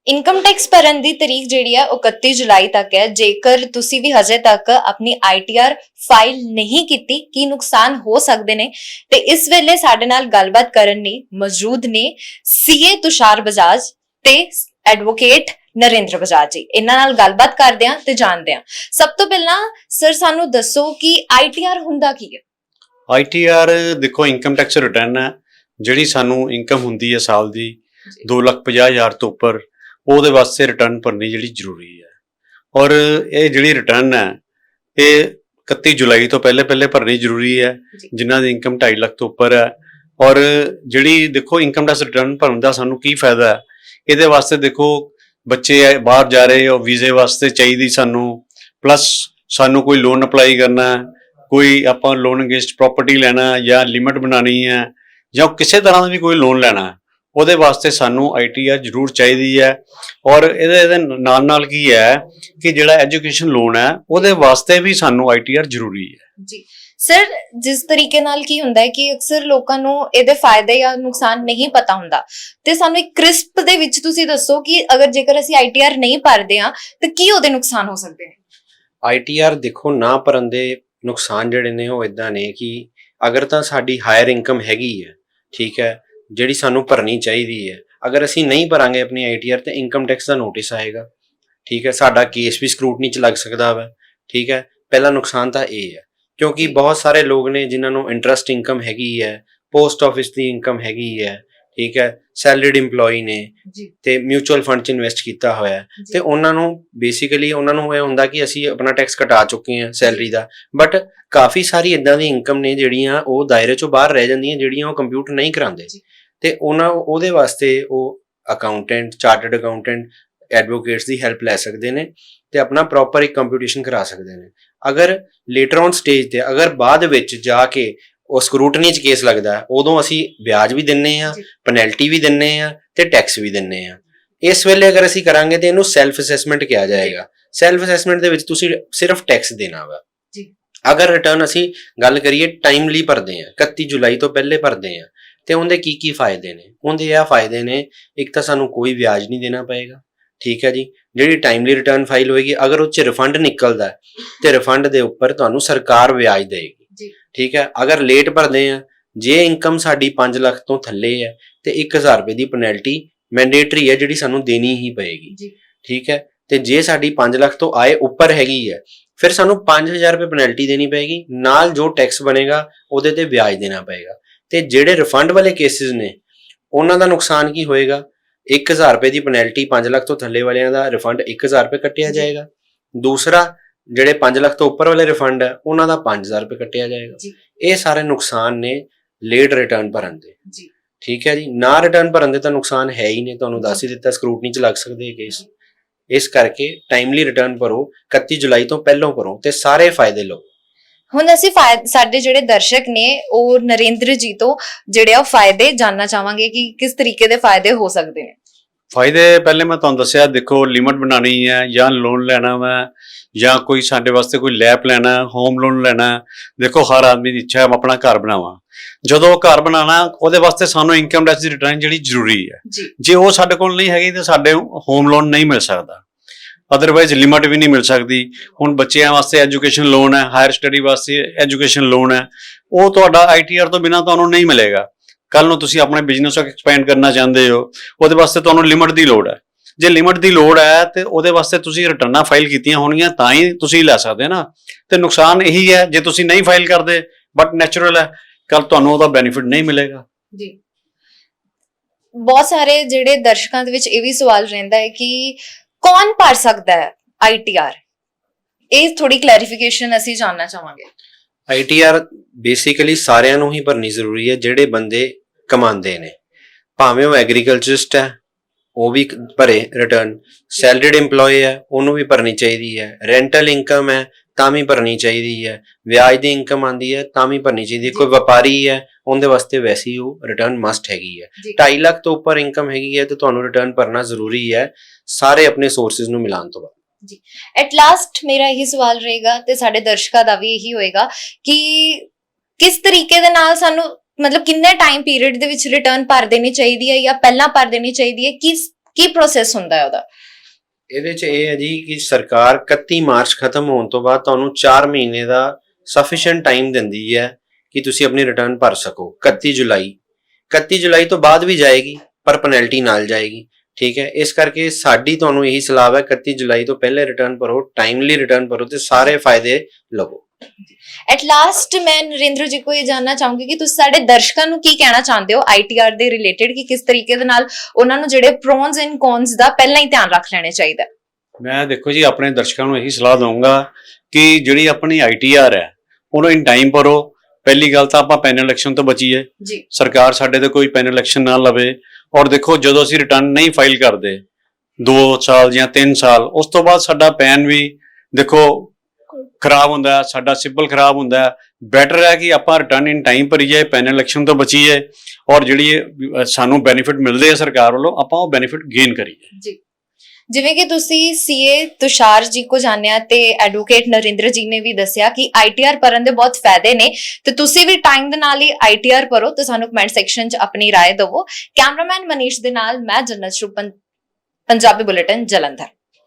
Income tax ਭਰਨ ਦੀ ਤਰੀਕ ਜਿਹੜੀ ਹੈ ਉਹ 31 ਜੁਲਾਈ ਤੱਕ ਹੈ। ਜੇਕਰ ਤੁਸੀਂ ਵੀ ਹਜੇ ਤੱਕ ਆਪਣੀ ITR ਫਾਈਲ ਨਹੀਂ ਕੀਤੀ, ਕੀ ਨੁਕਸਾਨ ਹੋ ਸਕਦੇ ਨੇ, ਤੇ ਇਸ ਵੇਲੇ ਸਾਡੇ ਨਾਲ ਗੱਲਬਾਤ ਕਰਨ ਲਈ ਮੌਜੂਦ ਨੇ CA ਤੁਸ਼ਾਰ ਬਜਾਜ ਤੇ ਐਡਵੋਕੇਟ ਨਰਿੰਦਰ ਬਜਾਜ ਜੀ। ਇਹਨਾਂ ਨਾਲ ਗੱਲਬਾਤ ਕਰਦੇ ਹਾਂ ਤੇ ਜਾਣਦੇ ਹਾਂ। ਸਭ ਤੋਂ ਪਹਿਲਾਂ ਸਰ ਸਾਨੂੰ ਦੱਸੋ ਕਿ ITR ਹੁੰਦਾ ਕੀ ਹੈ? ITR ਦੇਖੋ ਇਨਕਮ ਟੈਕਸ ਰਿਟਰਨ ਹੈ ਜਿਹੜੀ ਸਾਨੂੰ ਇਨਕਮ ਹੁੰਦੀ ਹੈ ਸਾਲ ਦੀ 2,50,000 ਤੋਂ ਉੱਪਰ, ਉਹਦੇ ਵਾਸਤੇ ਰਿਟਰਨ ਭਰਨੀ ਜਿਹੜੀ ਜ਼ਰੂਰੀ ਹੈ। ਔਰ ਇਹ ਜਿਹੜੀ ਰਿਟਰਨ ਹੈ ਇਹ 31 ਜੁਲਾਈ ਤੋਂ ਪਹਿਲੇ ਭਰਨੀ ਜ਼ਰੂਰੀ ਹੈ ਜਿਨ੍ਹਾਂ ਦੀ ਇਨਕਮ 2.5 ਲੱਖ ਤੋਂ ਉੱਪਰ ਹੈ। ਔਰ ਜਿਹੜੀ ਦੇਖੋ ਇਨਕਮ ਟੈਕਸ ਰਿਟਰਨ ਭਰਨ ਦਾ ਸਾਨੂੰ ਕੀ ਫਾਇਦਾ ਹੈ, ਇਹਦੇ ਵਾਸਤੇ ਦੇਖੋ ਬੱਚੇ ਬਾਹਰ ਜਾ ਰਹੇ ਹੋ, ਵੀਜ਼ੇ ਵਾਸਤੇ ਚਾਹੀਦੀ ਸਾਨੂੰ, ਪਲੱਸ ਸਾਨੂੰ ਕੋਈ ਲੋਨ ਅਪਲਾਈ ਕਰਨਾ, ਕੋਈ ਆਪਾਂ ਲੋਨ ਅਗੇਂਸਟ ਪ੍ਰਾਪਰਟੀ ਲੈਣਾ ਜਾਂ ਲਿਮਿਟ ਬਣਾਉਣੀ ਹੈ ਜਾਂ ਕਿਸੇ ਤਰ੍ਹਾਂ ਦਾ ਵੀ ਕੋਈ ਲੋਨ ਲੈਣਾ, ਉਹਦੇ ਵਾਸਤੇ ਸਾਨੂੰ ITR ਜ਼ਰੂਰ ਚਾਹੀਦੀ ਹੈ। ਔਰ ਇਹਦੇ ਨਾਲ ਕੀ ਹੈ ਕਿ ਜਿਹੜਾ ਐਜੂਕੇਸ਼ਨ ਲੋਨ ਹੈ ਉਹਦੇ ਵਾਸਤੇ ਵੀ ਸਾਨੂੰ ITR ਜ਼ਰੂਰੀ ਹੈ ਜੀ। ਸਰ ਜਿਸ ਤਰੀਕੇ ਨਾਲ ਕੀ ਹੁੰਦਾ ਹੈ ਕਿ ਅਕਸਰ ਲੋਕਾਂ ਨੂੰ ਇਹਦੇ ਫਾਇਦੇ ਜਾਂ ਨੁਕਸਾਨ ਨਹੀਂ ਪਤਾ ਹੁੰਦਾ, ਤੇ ਸਾਨੂੰ ਇੱਕ ਕ੍ਰਿਸਪ ਦੇ ਵਿੱਚ ਤੁਸੀਂ ਦੱਸੋ ਕਿ ਜੇਕਰ ਅਸੀਂ ITR ਨਹੀਂ ਭਰਦੇ ਹਾਂ ਤਾਂ ਕੀ ਉਹਦੇ ਨੁਕਸਾਨ ਹੋ ਸਕਦੇ ਨੇ? ITR ਦੇਖੋ ਨਾ ਭਰਨ ਦੇ ਨੁਕਸਾਨ ਜਿਹੜੇ ਨੇ ਉਹ ਇਦਾਂ ਨੇ ਕਿ ਅਗਰ ਤਾਂ ਸਾਡੀ ਹਾਇਰ ਇਨਕਮ ਹੈਗੀ ਹੈ, ਠੀਕ ਹੈ, ਜਿਹੜੀ ਸਾਨੂੰ ਭਰਨੀ ਚਾਹੀਦੀ ਹੈ, ਅਗਰ ਅਸੀਂ ਨਹੀਂ ਭਰਾਂਗੇ ਆਪਣੀ ITR ਤੇ ਇਨਕਮ ਟੈਕਸ ਦਾ ਨੋਟਿਸ ਆਏਗਾ, ਠੀਕ ਹੈ, ਸਾਡਾ ਕੇਸ ਵੀ ਸਕਰੂਟਨੀ 'ਚ ਲੱਗ ਸਕਦਾ ਵਾ, ਠੀਕ ਹੈ। ਪਹਿਲਾ ਨੁਕਸਾਨ ਤਾਂ ਇਹ ਹੈ ਕਿਉਂਕਿ ਬਹੁਤ ਸਾਰੇ ਲੋਕ ਨੇ ਜਿਨ੍ਹਾਂ ਨੂੰ ਇੰਟਰਸਟ ਇਨਕਮ ਹੈਗੀ ਹੈ, ਪੋਸਟ ਆਫਿਸ ਦੀ ਇਨਕਮ ਹੈਗੀ ਹੈ, ਠੀਕ ਹੈ, ਸੈਲਰੀਡ EMPLOYE ਨੇ ਤੇ ਮਿਊਚੁਅਲ ਫੰਡ 'ਚ ਇਨਵੈਸਟ ਕੀਤਾ ਹੋਇਆ, ਤੇ ਉਹਨਾਂ ਨੂੰ ਬੇਸਿਕਲੀ ਉਹਨਾਂ ਨੂੰ ਇਹ ਹੁੰਦਾ ਕਿ ਅਸੀਂ ਆਪਣਾ ਟੈਕਸ ਕਟਾ ਚੁੱਕੇ ਹਾਂ ਸੈਲਰੀ ਦਾ, ਬਟ ਕਾਫੀ ਸਾਰੀ ਇਦਾਂ ਦੀ ਇਨਕਮ ਨੇ ਜਿਹੜੀਆਂ ਉਹ ਦਾਇਰੇ 'ਚੋਂ ਬਾਹਰ ਰਹਿ ਜਾਂਦੀਆਂ, ਜਿਹੜੀਆਂ ਉਹ ਕੰਪਿਊਟ ਨਹੀਂ ਕਰਾਉਂਦੇ, ਤੇ ਉਹਦੇ ਵਾਸਤੇ ਉਹ ਅਕਾਊਂਟੈਂਟ, ਚਾਰਟਰਡ ਅਕਾਊਂਟੈਂਟ, ਐਡਵੋਕੇਟਸ ਦੀ ਹੈਲਪ ਲੈ ਸਕਦੇ ਨੇ ਤੇ ਆਪਣਾ ਪ੍ਰੋਪਰ ਇੱਕ ਕੰਪਿਊਟੇਸ਼ਨ ਕਰਾ ਸਕਦੇ ਨੇ। ਅਗਰ ਲੇਟਰ ਔਨ ਸਟੇਜ ਤੇ ਅਗਰ ਬਾਅਦ ਵਿੱਚ ਜਾ ਕੇ ਉਹ ਸਕਰੂਟਨੀ 'ਚ ਕੇਸ ਲੱਗਦਾ, ਉਦੋਂ ਅਸੀਂ ਵਿਆਜ ਵੀ ਦਿੰਨੇ ਆ, ਪੈਨਲਟੀ ਵੀ ਦਿੰਨੇ ਆ ਤੇ ਟੈਕਸ ਵੀ ਦਿੰਨੇ ਆ। ਇਸ ਵੇਲੇ ਅਗਰ ਅਸੀਂ ਕਰਾਂਗੇ ਤੇ ਇਹਨੂੰ ਸੈਲਫ ਅਸੈਸਮੈਂਟ ਕਿਹਾ ਜਾਏਗਾ। ਸੈਲਫ ਅਸੈਸਮੈਂਟ ਦੇ ਵਿੱਚ ਤੁਸੀਂ ਸਿਰਫ ਟੈਕਸ ਦੇਣਾ ਵਾ। ਅਗਰ ਰਿਟਰਨ ਅਸੀਂ ਗੱਲ ਕਰੀਏ ਟਾਈਮਲੀ ਭਰਦੇ ਆ, 31 ਜੁਲਾਈ ਤੋਂ ਪਹਿਲੇ ਭਰਦੇ ਆ, ਤੇ ਉਹਦੇ ਕੀ ਫਾਇਦੇ ਨੇ? ਉਹਦੇ ਇਹ ਫਾਇਦੇ ਨੇ, ਇੱਕ ਤਾਂ ਸਾਨੂੰ ਕੋਈ ਵਿਆਜ ਨਹੀਂ ਦੇਣਾ ਪਏਗਾ, ਠੀਕ ਹੈ ਜੀ। ਜਿਹੜੀ ਟਾਈਮਲੀ ਰਿਟਰਨ ਫਾਈਲ ਹੋਏਗੀ, ਅਗਰ ਉਹ 'ਚ ਰਿਫੰਡ ਨਿਕਲਦਾ ਤੇ ਰਿਫੰਡ ਦੇ ਉੱਪਰ ਤੁਹਾਨੂੰ ਸਰਕਾਰ ਵਿਆਜ ਦੇਗੀ, ਠੀਕ ਹੈ। ਅਗਰ ਲੇਟ ਭਰਦੇ ਆ, ਜੇ ਇਨਕਮ ਸਾਡੀ 5 ਲੱਖ ਤੋਂ ਥੱਲੇ ਹੈ ਤੇ 1,000 ਰੁਪਏ ਦੀ ਪੈਨਲਟੀ ਮੈਂਡੇਟਰੀ ਹੈ ਜਿਹੜੀ ਸਾਨੂੰ ਦੇਣੀ ਹੀ ਪਏਗੀ, ਠੀਕ ਹੈ। ਤੇ ਜੇ ਸਾਡੀ 5 ਲੱਖ ਤੋਂ ਆਏ ਉੱਪਰ ਹੈਗੀ ਹੈ ਫਿਰ ਸਾਨੂੰ 5,000 ਰੁਪਏ ਪੈਨਲਟੀ ਦੇਣੀ ਪਏਗੀ, ਨਾਲ ਜੋ ਟੈਕਸ ਬਣੇਗਾ ਉਹਦੇ ਤੇ ਵਿਆਜ ਦੇਣਾ ਪਏਗਾ। ਤੇ ਜਿਹੜੇ ਰਿਫੰਡ ਵਾਲੇ ਕੇਸਿਸ ਨੇ ਉਹਨਾਂ ਦਾ ਨੁਕਸਾਨ ਕੀ ਹੋਏਗਾ? 1,000 ਰੁਪਏ ਦੀ ਪੈਨਲਟੀ, 5 ਲੱਖ ਤੋਂ ਥੱਲੇ ਵਾਲਿਆਂ ਦਾ ਰਿਫੰਡ 1,000 ਰੁਪਏ ਕੱਟਿਆ ਜਾਏਗਾ। ਦੂਸਰਾ ਜਿਹੜੇ 5 ਲੱਖ ਤੋਂ ਉੱਪਰ ਵਾਲੇ ਰਿਫੰਡ ਹੈ ਉਹਨਾਂ ਦਾ 5,000 ਰੁਪਏ ਕੱਟਿਆ ਜਾਏਗਾ। ਇਹ ਸਾਰੇ ਨੁਕਸਾਨ ਨੇ ਲੇਟ ਰਿਟਰਨ ਭਰਨ ਦੇ, ਠੀਕ ਹੈ ਜੀ। ਨਾ ਰਿਟਰਨ ਭਰਨ ਦੇ ਤਾਂ ਨੁਕਸਾਨ ਹੈ ਹੀ ਨੇ, ਤੁਹਾਨੂੰ ਦੱਸ ਹੀ ਦਿੱਤਾ, ਸਕਰੂਟਨੀ 'ਚ ਲੱਗ ਸਕਦੇ ਕੇਸ। ਇਸ ਕਰਕੇ ਟਾਈਮਲੀ ਰਿਟਰਨ ਭਰੋ, 31 ਜੁਲਾਈ ਤੋਂ ਪਹਿਲਾਂ ਭਰੋ ਤੇ ਸਾਰੇ ਫਾਇਦੇ ਲਓ। ਹੁਣ ਅਸੀਂ ਸਾਡੇ ਜਿਹੜੇ ਦਰਸ਼ਕ ਨੇ ਉਹ ਨਰਿੰਦਰ ਜੀ ਤੋਂ ਜਿਹੜੇ ਆ ਫਾਇਦੇ ਜਾਨਣਾ ਚਾਹਾਂਗੇ ਕਿ ਕਿਸ ਤਰੀਕੇ ਦੇ ਫਾਇਦੇ ਹੋ ਸਕਦੇ ਨੇ। ਫਾਇਦੇ ਪਹਿਲੇ ਮੈਂ ਤੁਹਾਨੂੰ ਦੱਸਿਆ, ਦੇਖੋ ਲਿਮਿਟ ਬਣਾਉਣੀ ਹੈ ਜਾਂ ਲੋਨ ਲੈਣਾ ਵਾ ਜਾਂ ਕੋਈ ਸਾਡੇ ਵਾਸਤੇ ਕੋਈ ਲੈਪ ਲੈਣਾ, ਹੋਮ ਲੋਨ ਲੈਣਾ। ਦੇਖੋ ਹਰ ਆਦਮੀ ਦੀ ਇੱਛਾ ਹੈ ਆਪਣਾ ਘਰ ਬਣਾਵਾਂ, ਜਦੋਂ ਘਰ ਬਣਾਉਣਾ ਉਹਦੇ ਵਾਸਤੇ ਸਾਨੂੰ ਇਨਕਮ ਟੈਕਸ ਦੀ ਰਿਟਰਨ ਜਿਹੜੀ ਜ਼ਰੂਰੀ ਹੈ। ਜੇ ਉਹ ਸਾਡੇ ਕੋਲ ਨਹੀਂ ਹੈਗੀ ਤਾਂ ਸਾਡੇ ਹੋਮ ਲੋਨ ਨਹੀਂ ਮਿਲ ਸਕਦਾ, ਅਦਰਵਾਈਜ਼ ਲਿਮਿਟ ਵੀ ਨਹੀਂ ਮਿਲ ਸਕਦੀ। ਹੁਣ ਬੱਚਿਆਂ ਵਾਸਤੇ ਐਜੂਕੇਸ਼ਨ ਲੋਨ ਹੈ, ਹਾਇਰ ਸਟੱਡੀ ਵਾਸਤੇ ਐਜੂਕੇਸ਼ਨ ਲੋਨ ਹੈ, ਉਹ ਤੁਹਾਡਾ ITR ਤੋਂ ਬਿਨਾਂ ਤੁਹਾਨੂੰ ਨਹੀਂ ਮਿਲੇਗਾ। ਕੱਲ ਨੂੰ ਤੁਸੀਂ ਆਪਣੇ ਬਿਜ਼ਨਸ ਨੂੰ ਐਕਸਪੈਂਡ ਕਰਨਾ ਚਾਹੁੰਦੇ ਹੋ, ਉਹਦੇ ਵਾਸਤੇ ਤੁਹਾਨੂੰ ਲਿਮਿਟ ਦੀ ਲੋੜ ਹੈ। ਜੇ ਲਿਮਿਟ ਦੀ ਲੋੜ ਹੈ ਤੇ ਉਹਦੇ ਵਾਸਤੇ ਤੁਸੀਂ ਰਿਟਰਨਾਂ ਫਾਈਲ ਕੀਤੀਆਂ ਹੋਣਗੀਆਂ ਤਾਂ ਹੀ ਤੁਸੀਂ ਲੈ ਸਕਦੇ ਨਾ। ਤੇ ਨੁਕਸਾਨ ਇਹੀ ਹੈ ਜੇ ਤੁਸੀਂ ਨਹੀਂ ਫਾਈਲ ਕਰਦੇ, ਬਟ ਨੈਚੁਰਲ ਹੈ ਕੱਲ ਤੁਹਾਨੂੰ ਉਹਦਾ ਬੈਨੀਫਿਟ ਨਹੀਂ ਮਿਲੇਗਾ ਜੀ। ਬਹੁਤ ਸਾਰੇ ਜਿਹੜੇ ਦਰਸ਼ਕਾਂ ਦੇ ਵਿੱਚ ਇਹ ਵੀ ਸਵਾਲ ਰਹਿੰਦਾ ਹੈ ਕਿ ਕੌਣ ਭਰ ਸਕਦਾ ਹੈ ITR? ਇਹ ਥੋੜੀ ਕਲੈਰੀਫਿਕੇਸ਼ਨ ਅਸੀਂ ਜਾਨਣਾ ਚਾਹਾਂਗੇ। ITR ਬੇਸਿਕਲੀ ਸਾਰਿਆਂ ਨੂੰ ਹੀ ਭਰਨੀ ਜ਼ਰੂਰੀ ਹੈ ਜਿਹੜੇ ਬੰਦੇ ਕਮਾਉਂਦੇ ਨੇ, ਭਾਵੇਂ ਉਹ ਐਗਰੀਕਲਚਰਿਸਟ ਹੈ ਉਹ ਵੀ ਭਰੇ ਰਿਟਰਨ, ਸੈਲਰੀਡ EMPLOYE ਹੈ ਉਹਨੂੰ ਵੀ ਭਰਨੀ ਚਾਹੀਦੀ ਹੈ, ਰੈਂਟਲ ਇਨਕਮ ਹੈ ਤਾਂ ਵੀ ਭਰਨੀ ਚਾਹੀਦੀ ਹੈ, ਵਿਆਜ ਦੀ ਇਨਕਮ ਆਉਂਦੀ ਹੈ ਤਾਂ ਵੀ ਭਰਨੀ ਚਾਹੀਦੀ ਹੈ, ਕੋਈ ਵਪਾਰੀ ਹੈ ਉਹਦੇ ਵਾਸਤੇ ਵੈਸੇ ਹੀ ਉਹ ਰਿਟਰਨ ਮਸਟ ਹੈਗੀ ਹੈ। 2.5 ਲੱਖ ਤੋਂ ਉੱਪਰ ਇਨਕਮ ਹੈਗੀ ਹੈ ਤੇ ਤੁਹਾਨੂੰ ਰਿਟਰਨ ਭਰਨਾ ਜ਼ਰੂਰੀ ਹੈ ਸਾਰੇ ਆਪਣੇ ਸੋਰਸਿਸ ਨੂੰ ਮਿਲਾਉਣ ਤੋਂ ਬਾਅਦ। ਜੀ ਐਟ ਲਾਸਟ ਮੇਰਾ ਇਹੀ ਸਵਾਲ ਰਹੇਗਾ ਤੇ ਸਾਡੇ ਦਰਸ਼ਕਾਂ ਦਾ ਵੀ ਇਹੀ ਹੋਏਗਾ ਕਿ ਕਿਸ ਤਰੀਕੇ ਦੇ ਨਾਲ ਸਾਨੂੰ ਕਿੰਨੇ ਟਾਈਮ ਪੀਰੀਅਡ ਦੇ ਵਿੱਚ ਰਿਟਰਨ ਭਰ ਦੇਣੀ ਚਾਹੀਦੀ ਹੈ ਜਾਂ ਪਹਿਲਾਂ ਭਰ ਦੇਣੀ ਚਾਹੀਦੀ ਹੈ, ਕੀ ਪ੍ਰੋਸੈਸ ਹੁੰਦਾ ਹੈ ਉਹਦਾ? ਇਹਦੇ 'ਚ ਇਹ ਹੈ ਜੀ ਕਿ ਸਰਕਾਰ 31 ਮਾਰਚ ਖਤਮ ਹੋਣ ਤੋਂ ਬਾਅਦ ਤੁਹਾਨੂੰ 4 ਮਹੀਨੇ ਦਾ ਸਫੀਸ਼ੀਐਂਟ ਟਾਈਮ ਦਿੰਦੀ ਹੈ ਕਿ ਤੁਸੀਂ ਆਪਣੀ ਰਿਟਰਨ ਭਰ ਸਕੋ। 31 ਜੁਲਾਈ ਤੋਂ ਬਾਅਦ ਵੀ ਜਾਏਗੀ ਪਰ ਪੈਨਲਟੀ ਨਾਲ ਜਾਏਗੀ, ਠੀਕ ਹੈ। ਇਸ ਕਰਕੇ ਸਾਡੀ ਤੁਹਾਨੂੰ ਇਹੀ ਸਲਾਹ ਹੈ 31 ਜੁਲਾਈ ਤੋਂ ਪਹਿਲੇ ਰਿਟਰਨ ਭਰੋ, ਟਾਈਮਲੀ ਰਿਟਰਨ ਭਰੋ ਤੇ ਸਾਰੇ ਫਾਇਦੇ ਲਵੋ। ਐਟ ਲਾਸਟ ਮੈਂ ਨਰਿੰਦਰ ਜੀ ਕੋ ਇਹ ਜਾਨਣਾ ਚਾਹੂੰਗੀ ਕਿ ਤੁਸੀਂ ਸਾਡੇ ਦਰਸ਼ਕਾਂ ਨੂੰ ਕੀ ਕਹਿਣਾ ਚਾਹੁੰਦੇ ਹੋ ITR ਦੇ ਰਿਲੇਟਡ, ਕਿ ਕਿਸ ਤਰੀਕੇ ਦੇ ਨਾਲ ਉਹਨਾਂ ਨੂੰ ਜਿਹੜੇ ਪ੍ਰੋਨਸ ਐਂਡ ਕੌਨਸ ਦਾ ਪਹਿਲਾਂ ਹੀ ਧਿਆਨ ਰੱਖ ਲੈਣੇ ਚਾਹੀਦਾ? ਮੈਂ ਦੇਖੋ ਜੀ ਆਪਣੇ ਦਰਸ਼ਕਾਂ ਨੂੰ ਇਹੀ ਸਲਾਹ ਦਊਂਗਾ ਕਿ ਜਿਹੜੀ ਆਪਣੀ ITR ਹੈ ਉਹਨੂੰ ਇਨ ਟਾਈਮ ਭਰੋ। ਪਹਿਲੀ ਗੱਲ ਤਾਂ ਆਪਾਂ ਪੈਨਲ ਇਲੈਕਸ਼ਨ ਤੋਂ ਬਚੀਏ, ਜੀ ਸਰਕਾਰ ਸਾਡੇ ਤੇ ਕੋਈ ਪੈਨਲ ਇਲੈਕਸ਼ਨ ਨਾ ਲਵੇ। ਔਰ ਦੇਖੋ ਜਦੋਂ ਅਸੀਂ ਰਿਟਰਨ ਨਹੀਂ ਫਾਈਲ ਕਰਦੇ 2 ਸਾਲ ਜਾਂ 3 ਸਾਲ, ਉਸ ਤੋਂ ਬਾਅਦ ਸਾਡਾ ਪੈਨ ਵੀ ਦੇਖੋ ਖਰਾਬ ਹੁੰਦਾ ਹੈ, ਸਾਡਾ ਸਿਬਲ ਖਰਾਬ ਹੁੰਦਾ ਹੈ। ਬੈਟਰ ਹੈ ਕਿ ਆਪਾਂ ਰਿਟਰਨ ਇਨ ਟਾਈਮ ਭਰੀਏ, ਪੈਨਲ ਇਲੈਕਸ਼ਨ ਤੋਂ ਬਚੀਏ ਔਰ ਜਿਹੜੀ ਸਾਨੂੰ ਬੈਨੀਫਿਟ ਮਿਲਦੇ ਆ ਸਰਕਾਰ ਵੱਲੋਂ ਆਪਾਂ ਉਹ ਬੈਨੀਫਿਟ ਗੇਨ ਕਰੀਏ। ਜੀ, ਜਿਵੇਂ ਕਿ ਤੁਸੀਂ CA ਤੁਸ਼ਾਰ ਜੀ ਕੋ ਜਾਣਿਆ ਤੇ ਐਡਵੋਕੇਟ ਨਰਿੰਦਰ ਜੀ ਨੇ ਵੀ ਦੱਸਿਆ ਕਿ ITR ਭਰਨ ਦੇ ਬਹੁਤ ਫਾਇਦੇ ਨੇ, ਤੇ ਤੁਸੀਂ ਵੀ ਟਾਈਮ ਦੇ ਨਾਲ ਹੀ ITR ਭਰੋ ਤੇ ਸਾਨੂੰ ਕਮੈਂਟ ਸੈਕਸ਼ਨ 'ਚ ਆਪਣੀ ਰਾਏ ਦਿਵੋ। ਕੈਮਰਾਮੈਨ ਮਨੀਸ਼ ਦੇ ਨਾਲ ਮੈਂ ਜੰਨਤ ਸ਼ੁਭ, ਪੰਜਾਬੀ ਬੁਲੇਟਿਨ ਜਲੰਧਰ।